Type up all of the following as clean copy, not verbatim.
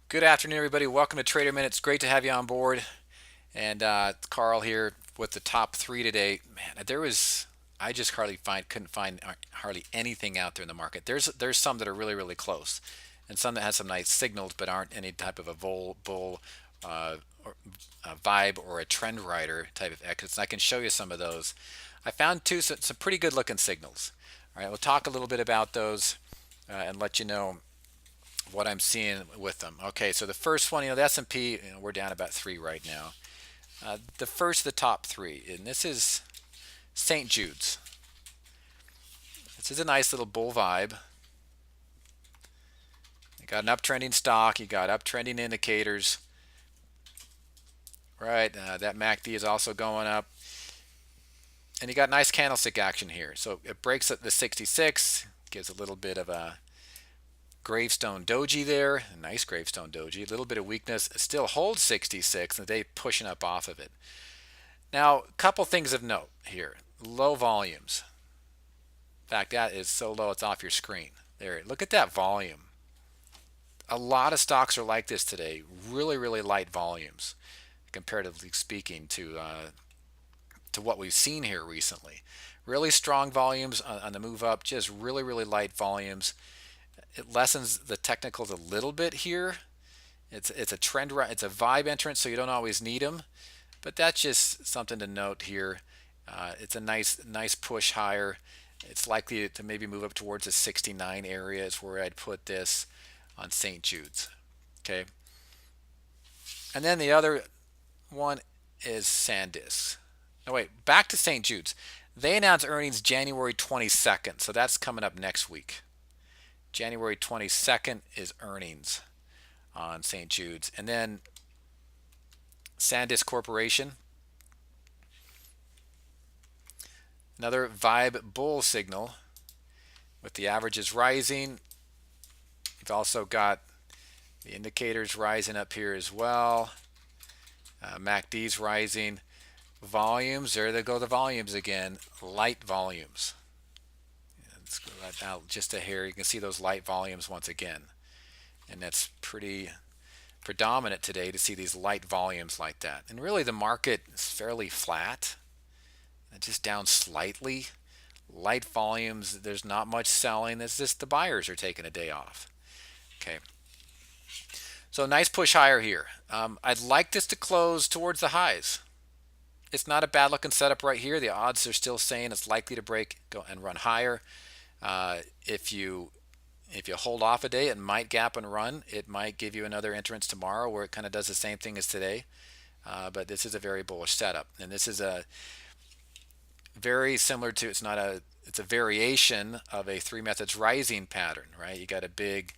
Good afternoon, everybody. Welcome to Trader Minutes. Great to have you on board. And Carl here with the top three today. Man, I just couldn't find hardly anything out there in the market. There's some that are really close, and some that have some nice signals but aren't any type of a bull or a vibe or a trend rider type of exits. And I can show you some of those. I found some pretty good looking signals. All right, we'll talk a little bit about those and let you know what I'm seeing with them. Okay, so the first one, the S&P, we're down about 3 right now. The top three, and this is St. Jude's. This is a nice little bull vibe. You got an uptrending stock, you got uptrending indicators, right? That MACD is also going up, and you got nice candlestick action here. So it breaks at the 66, gives a little bit of a gravestone doji there, a nice gravestone doji, a little bit of weakness. It still holds 66, and the day pushing up off of it. Now, a couple things of note here. Low volumes. In fact, that is so low it's off your screen. There, look at that volume. A lot of stocks are like this today. Really light volumes, comparatively speaking, to what we've seen here recently. Really strong volumes on the move up. Just really light volumes. It lessens the technicals a little bit here. It's a trend. It's a vibe entrance, so you don't always need them. But that's just something to note here. It's a nice push higher. It's likely to maybe move up towards the 69 area is where I'd put this on St. Jude's. Okay. And then the other one is SanDisk. No, wait, back to St. Jude's. They announced earnings January 22nd, so that's coming up next week. January 22nd is earnings on St. Jude's. And then SanDisk Corporation, another vibe bull signal with the averages rising. You've also got the indicators rising up here as well. MACD's rising. Volumes, there they go, the volumes again. Light volumes. Let's go that out just a hair. You can see those light volumes once again. And that's pretty predominant today to see these light volumes like that. And really the market is fairly flat. Just down slightly. Light volumes, there's not much selling. It's just the buyers are taking a day off. Okay. So nice push higher here. I'd like this to close towards the highs. It's not a bad looking setup right here. The odds are still saying it's likely to break go and run higher. If you hold off a day, it might gap and run. It might give you another entrance tomorrow where it kind of does the same thing as today. But this is a very bullish setup, and this is a very similar to it's a variation of a three methods rising pattern, right? You got a big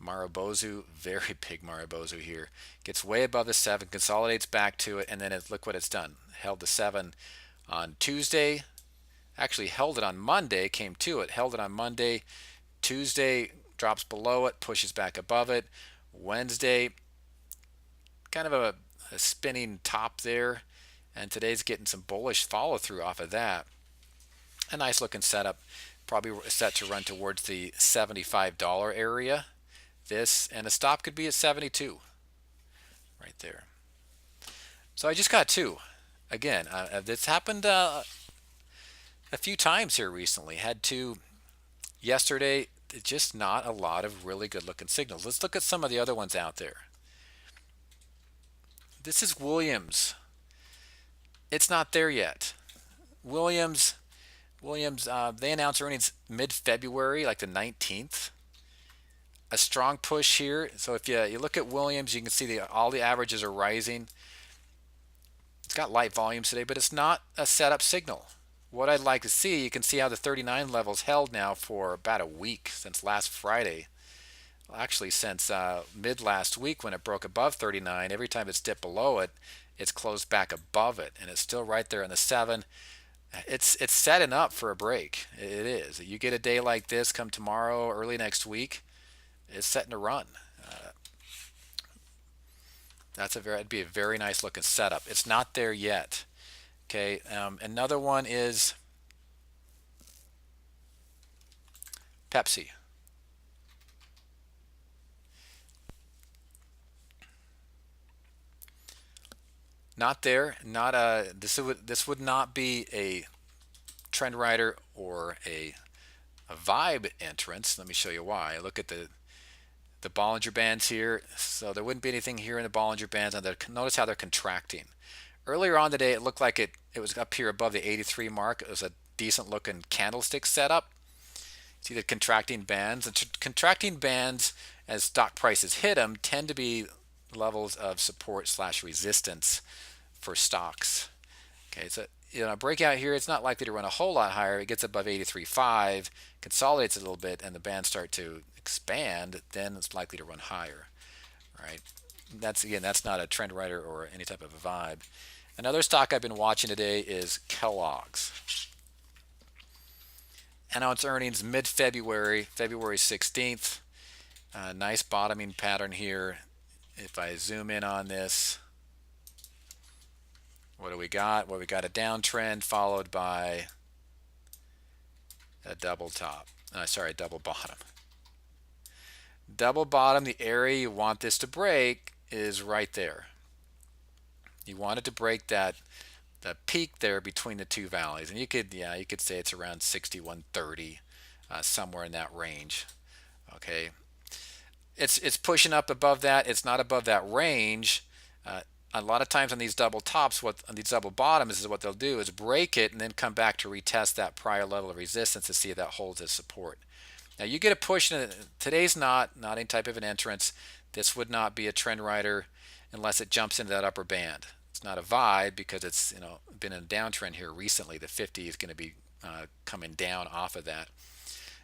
Marubozu, very big Marubozu here. Gets way above the 7, consolidates back to it, and then look what it's done. Held the 7 on Tuesday. Actually held it on Monday, came to it, held it on Monday. Tuesday drops below it, pushes back above it. Wednesday, kind of a spinning top there. And today's getting some bullish follow through off of that. A nice looking setup. Probably set to run towards the $75 area. This and a stop could be at 72 right there. So I just got two. Again, this happened a few times here recently. Had two yesterday. Just not a lot of really good looking signals. Let's look at some of the other ones out there. This is Williams. It's not there yet. Williams, they announced earnings mid-February, like the 19th. A strong push here. So if you look at Williams, you can see all the averages are rising. It's got light volumes today, but it's not a setup signal. What I'd like to see, you can see how the 39 levels held now for about a week since last Friday. Well, actually, since mid last week when it broke above 39, every time it's dipped below it, it's closed back above it, and it's still right there in the 7. It's setting up for a break. It is. You get a day like this come tomorrow, early next week, it's setting to run. It'd be a very nice looking setup. It's not there yet. Okay. Another one is Pepsi. Not there. Not a. This would not be a trend rider or a vibe entrance. Let me show you why. Look at the Bollinger Bands here. So there wouldn't be anything here in the Bollinger Bands. And notice how they're contracting. Earlier on today, it looked like it was up here above the 83 mark. It was a decent looking candlestick setup. See the contracting bands. The contracting bands, as stock prices hit them, tend to be levels of support slash resistance for stocks. Okay, so breakout here, it's not likely to run a whole lot higher. It gets above 83.5, consolidates a little bit, and the bands start to expand, then it's likely to run higher. Right? That's not a trend rider or any type of a vibe. Another stock I've been watching today is Kellogg's. Announced earnings mid-February, February 16th. Nice bottoming pattern here. If I zoom in on this, what do we got? Well, we got a downtrend followed by a double top. Sorry, a double bottom. Double bottom, the area you want this to break is right there. You want it to break the peak there between the two valleys, and you could say it's around 61.30, somewhere in that range. Okay, it's pushing up above that. It's not above that range. A lot of times on these double tops, on these double bottoms, is what they'll do is break it and then come back to retest that prior level of resistance to see if that holds as support. Now you get a push in it. Today's not any type of an entrance. This would not be a trend rider unless it jumps into that upper band. It's not a vibe because it's been in a downtrend here recently. The 50 is going to be coming down off of that.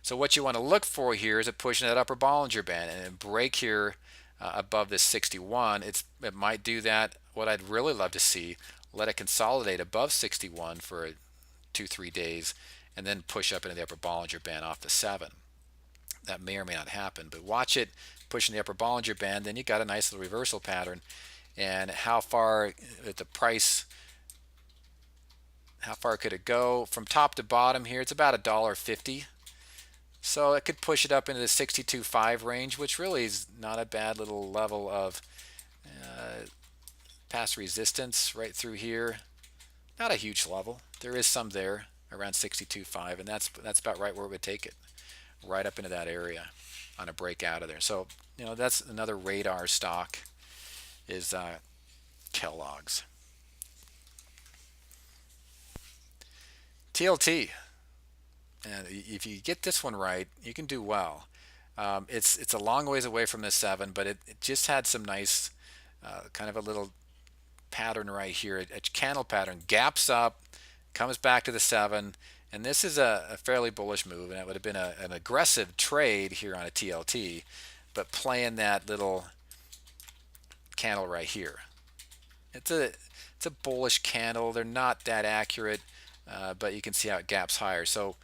So what you want to look for here is a push in that upper Bollinger Band and break here above this 61. It might do that. What I'd really love to see, let it consolidate above 61 for 2-3 days and then push up into the upper Bollinger Band off the 7. That may or may not happen, but watch it pushing the upper Bollinger Band, then you got a nice little reversal pattern. And how far at the price, how far could it go from top to bottom here? It's about $1.50. So it could push it up into the 62.5 range, which really is not a bad little level of past resistance right through here. Not a huge level. There is some there around 62.5, and that's about right where it would take it, right up into that area on a break out of there. So that's another radar stock is Kellogg's. TLT. And if you get this one right, you can do well. It's a long ways away from the 7, but it just had some nice kind of a little pattern right here, a candle pattern, gaps up, comes back to the 7, and this is a fairly bullish move, and it would have been an aggressive trade here on a TLT, but playing that little candle right here. It's a bullish candle. They're not that accurate, but you can see how it gaps higher. So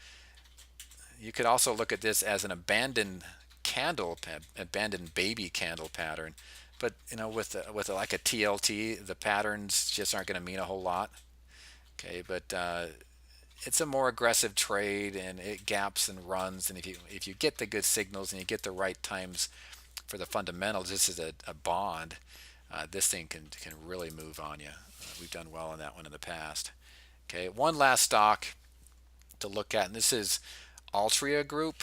you could also look at this as an abandoned candle, abandoned baby candle pattern. But with like a TLT, the patterns just aren't going to mean a whole lot. Okay, but it's a more aggressive trade, and it gaps and runs. And if you get the good signals and you get the right times for the fundamentals, this is a bond. This thing can really move on you. We've done well on that one in the past. Okay, one last stock to look at, and this is Altria Group.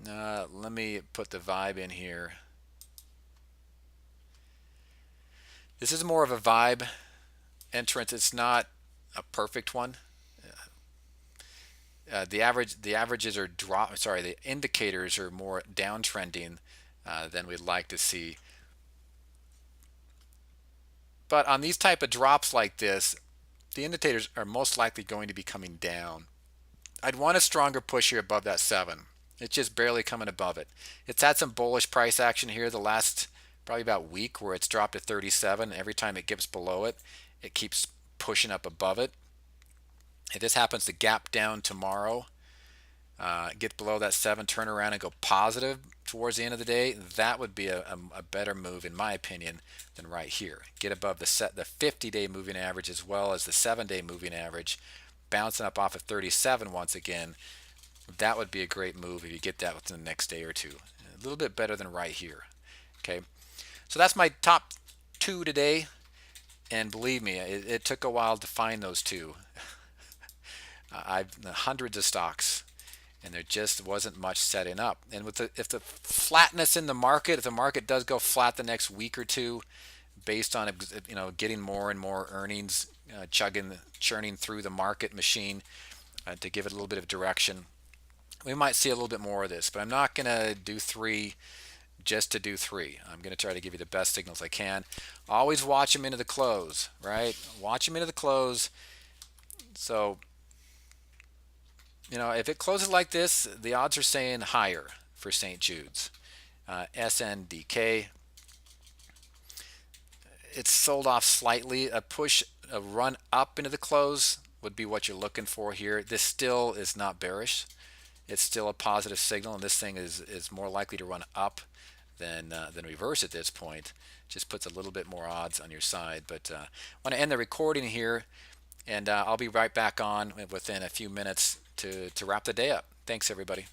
Let me put the vibe in here. This is more of a vibe entrance. It's not a perfect one. The averages are drop. Sorry, the indicators are more downtrending than we'd like to see. But on these type of drops like this, the indicators are most likely going to be coming down. I'd want a stronger push here above that 7. It's just barely coming above it. It's had some bullish price action here the last probably about week where it's dropped to 37. Every time it gets below it, it keeps pushing up above it. If this happens to gap down tomorrow, get below that 7, turn around and go positive towards the end of the day, that would be a better move in my opinion than right here. Get above the 50-day moving average as well as the 7-day moving average, bouncing up off of 37 once again. That would be a great move if you get that within the next day or two. A little bit better than right here. Okay, so that's my top two today, and believe me, it took a while to find those two. I've hundreds of stocks, and there just wasn't much setting up. And with if the flatness in the market, if the market does go flat the next week or two, based on getting more and more earnings, churning through the market machine to give it a little bit of direction, we might see a little bit more of this. But I'm not going to do three just to do three. I'm going to try to give you the best signals I can. Always watch them into the close, right? Watch them into the close. So, if it closes like this, the odds are saying higher for St. Jude's. SNDK, it's sold off slightly. A run up into the close would be what you're looking for here. This still is not bearish. It's still a positive signal, and this thing is more likely to run up than reverse at this point. Just puts a little bit more odds on your side. But I want to end the recording here, and I'll be right back on within a few minutes to wrap the day up. Thanks, everybody.